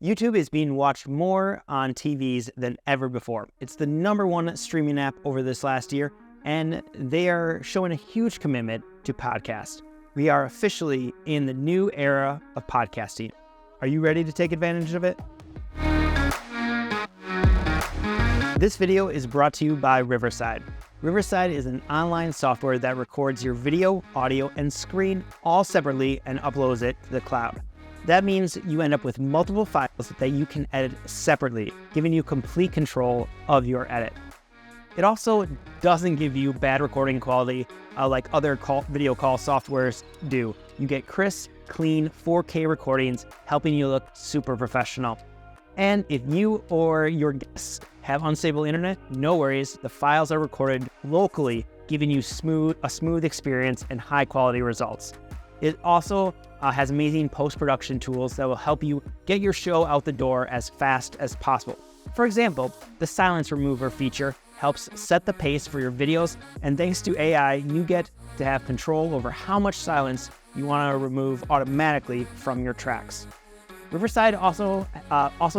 YouTube is being watched more on TVs than ever before. It's the #1 streaming app over this last year, and they are showing a huge commitment to podcasts. We are officially in the new era of podcasting. Are you ready to take advantage of it? This video is brought to you by Riverside. Riverside is an online software that records your video, audio, and screen all separately and uploads it to the cloud. That means you end up with multiple files that you can edit separately, giving you complete control of your edit. It also doesn't give you bad recording quality like other video call softwares do. You get crisp, clean 4K recordings, helping you look super professional. And if you or your guests have unstable internet, no worries. The files are recorded locally, giving you a smooth experience and high quality results. It also has amazing post-production tools that will help you get your show out the door as fast as possible. For example, the silence remover feature helps set the pace for your videos, and thanks to AI, you get to have control over how much silence you want to remove automatically from your tracks. Riverside also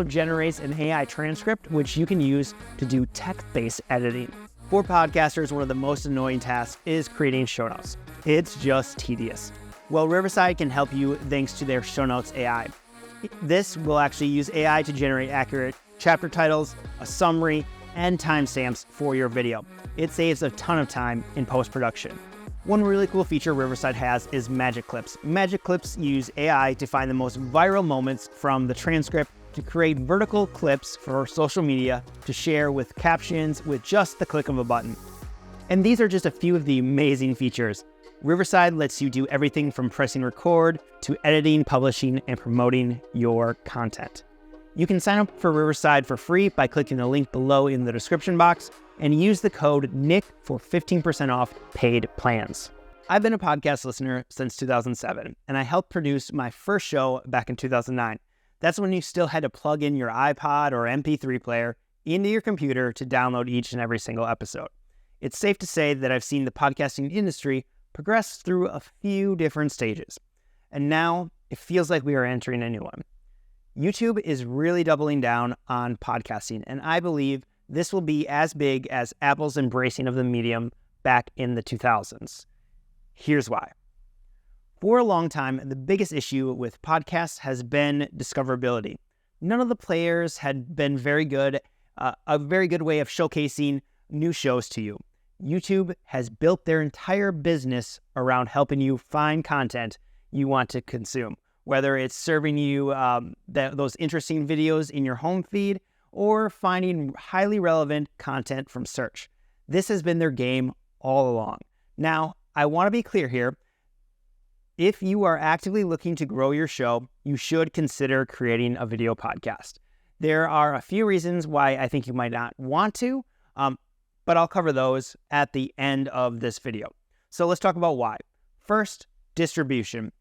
generates an AI transcript, which you can use to do text-based editing. For podcasters, one of the most annoying tasks is creating show notes. It's just tedious. Well, Riverside can help you thanks to their show notes AI. This will actually use AI to generate accurate chapter titles, a summary, and timestamps for your video. It saves a ton of time in post-production. One really cool feature Riverside has is Magic Clips. Magic Clips use AI to find the most viral moments from the transcript to create vertical clips for social media to share with captions with just the click of a button. And these are just a few of the amazing features. Riverside lets you do everything from pressing record to editing, publishing, and promoting your content. You can sign up for Riverside for free by clicking the link below in the description box and use the code NICK for 15% off paid plans. I've been a podcast listener since 2007, and I helped produce my first show back in 2009. That's when you still had to plug in your iPod or MP3 player into your computer to download each and every single episode. It's safe to say that I've seen the podcasting industry progress through a few different stages, and now it feels like we are entering a new one. YouTube is really doubling down on podcasting, and I believe this will be as big as Apple's embracing of the medium back in the 2000s. Here's why. For a long time, the biggest issue with podcasts has been discoverability. None of the players had been a very good way of showcasing new shows to you. YouTube has built their entire business around helping you find content you want to consume, whether it's serving you those interesting videos in your home feed or finding highly relevant content from search. This has been their game all along. Now, I want to be clear here. If you are actively looking to grow your show, you should consider creating a video podcast. There are a few reasons why I think you might not want to, but I'll cover those at the end of this video. So let's talk about why. First, distribution.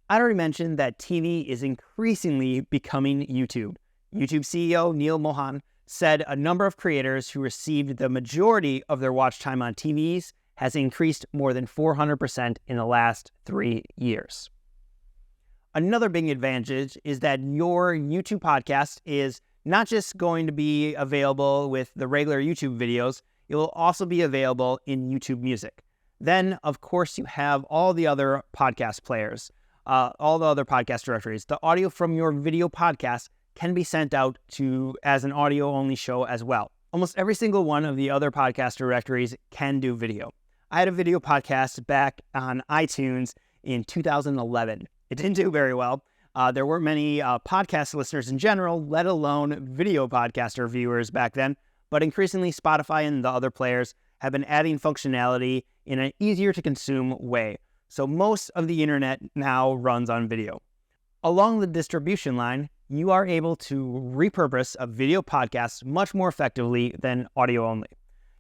I already mentioned that TV is increasingly becoming YouTube. YouTube CEO Neil Mohan said a number of creators who received the majority of their watch time on TVs has increased more than 400% in the last 3 years. Another big advantage is that your YouTube podcast is not just going to be available with the regular YouTube videos, it will also be available in YouTube Music. Then, of course, you have all the other podcast players, all the other podcast directories. The audio from your video podcast can be sent out as an audio-only show as well. Almost every single one of the other podcast directories can do video. I had a video podcast back on iTunes in 2011. It didn't do very well. There weren't many podcast listeners in general, let alone video podcaster viewers back then. But increasingly, Spotify and the other players have been adding functionality in an easier-to-consume way. So most of the internet now runs on video. Along the distribution line, you are able to repurpose a video podcast much more effectively than audio only.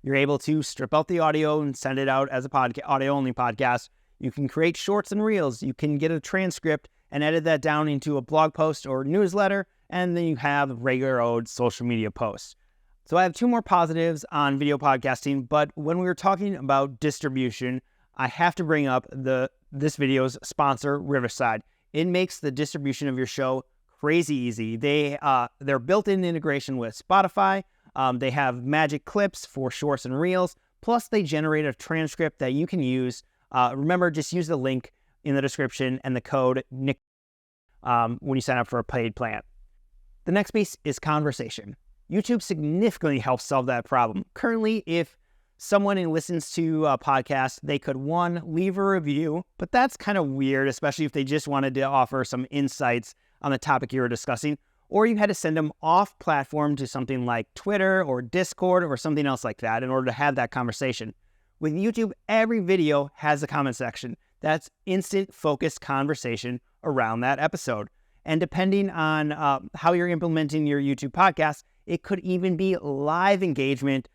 You're able to strip out the audio and send it out as a audio-only podcast. You can create shorts and reels. You can get a transcript and edit that down into a blog post or newsletter, and then you have regular old social media posts. So I have two more positives on video podcasting, but when we were talking about distribution, I have to bring up this video's sponsor, Riverside. It makes the distribution of your show crazy easy. They're built-in integration with Spotify. They have magic clips for shorts and reels. Plus, they generate a transcript that you can use. Remember, just use the link in the description and the code NIC when you sign up for a paid plan. The next piece is conversation. YouTube significantly helps solve that problem. Currently, if someone listens to a podcast, they could, one, leave a review, but that's kind of weird, especially if they just wanted to offer some insights on the topic you were discussing, or you had to send them off platform to something like Twitter or Discord or something else like that in order to have that conversation. With YouTube, every video has a comment section. That's instant focused conversation around that episode. And depending on how you're implementing your YouTube podcast, it could even be live engagement,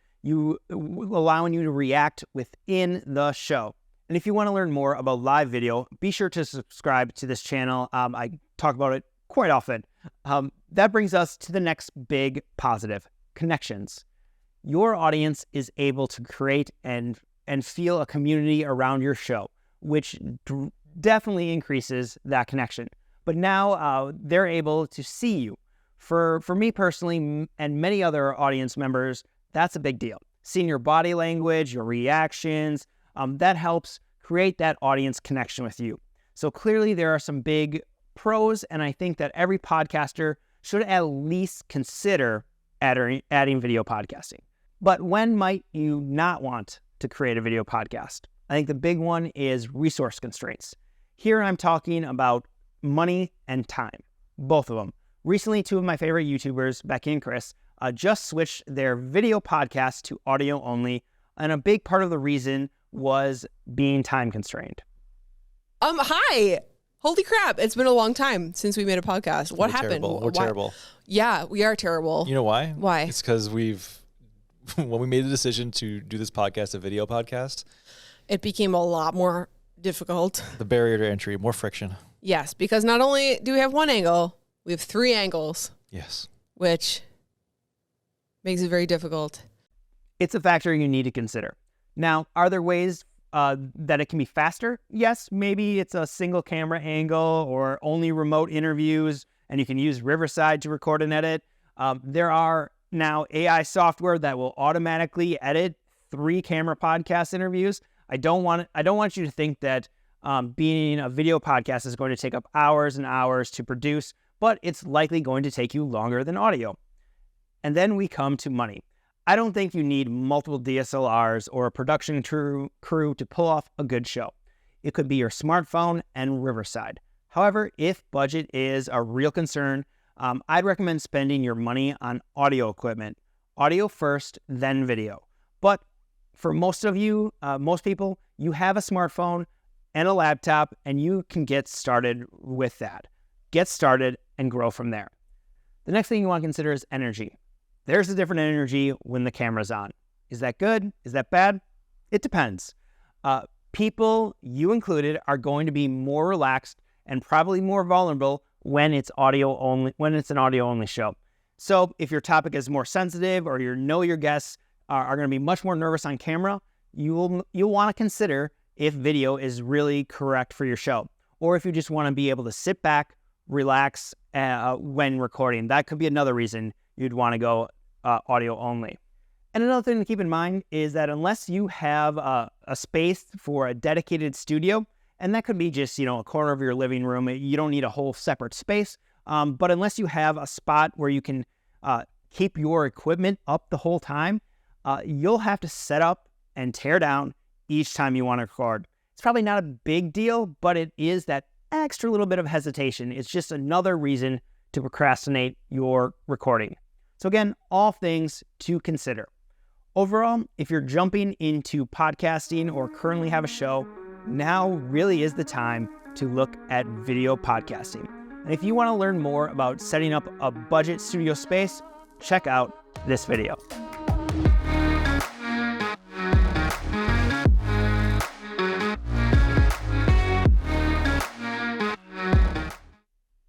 allowing you to react within the show. And if you want to learn more about live video, be sure to subscribe to this channel. I talk about it quite often. That brings us to the next big positive, connections. Your audience is able to create and feel a community around your show, which definitely increases that connection. But now they're able to see you. For me personally, and many other audience members, that's a big deal. Seeing your body language, your reactions, that helps create that audience connection with you. So clearly there are some big pros, and I think that every podcaster should at least consider adding video podcasting. But when might you not want to create a video podcast? I think the big one is resource constraints. Here I'm talking about money and time, both of them. Recently, two of my favorite YouTubers, Becky and Chris, just switched their video podcast to audio only, and a big part of the reason was being time constrained. Hi. Holy crap. It's been a long time since we made a podcast. What happened? We're terrible. Yeah, we are terrible. You know why? Why? It's because when we made the decision to do this podcast, a video podcast, it became a lot more difficult. The barrier to entry, more friction. Yes, because not only do we have one angle, we have three angles. Yes. Which makes it very difficult. It's a factor you need to consider. Now, are there ways that it can be faster? Yes, maybe it's a single camera angle or only remote interviews, and you can use Riverside to record and edit. There are now AI software that will automatically edit 3 camera podcast interviews. I don't want you to think that being a video podcast is going to take up hours and hours to produce, but it's likely going to take you longer than audio. And then we come to money. I don't think you need multiple DSLRs or a production crew to pull off a good show. It could be your smartphone and Riverside. However, if budget is a real concern, I'd recommend spending your money on audio equipment. Audio first, then video. But for most of you, most people, you have a smartphone and a laptop, and you can get started with that. Get started and grow from there. The next thing you want to consider is energy. There's a different energy when the camera's on. Is that good? Is that bad? It depends. People, you included, are going to be more relaxed and probably more vulnerable when it's an audio only show. So if your topic is more sensitive, or your guests are going to be much more nervous on camera, you'll want to consider if video is really correct for your show, or if you just want to be able to sit back, relax when recording. That could be another reason you'd want to go audio only. And another thing to keep in mind is that unless you have a space for a dedicated studio, and that could be just a corner of your living room, you don't need a whole separate space, but unless you have a spot where you can keep your equipment up the whole time, you'll have to set up and tear down each time you want to record. It's probably not a big deal, but it is that extra little bit of hesitation. It's just another reason to procrastinate your recording. So again, all things to consider. Overall, if you're jumping into podcasting or currently have a show, now really is the time to look at video podcasting. And if you want to learn more about setting up a budget studio space, check out this video.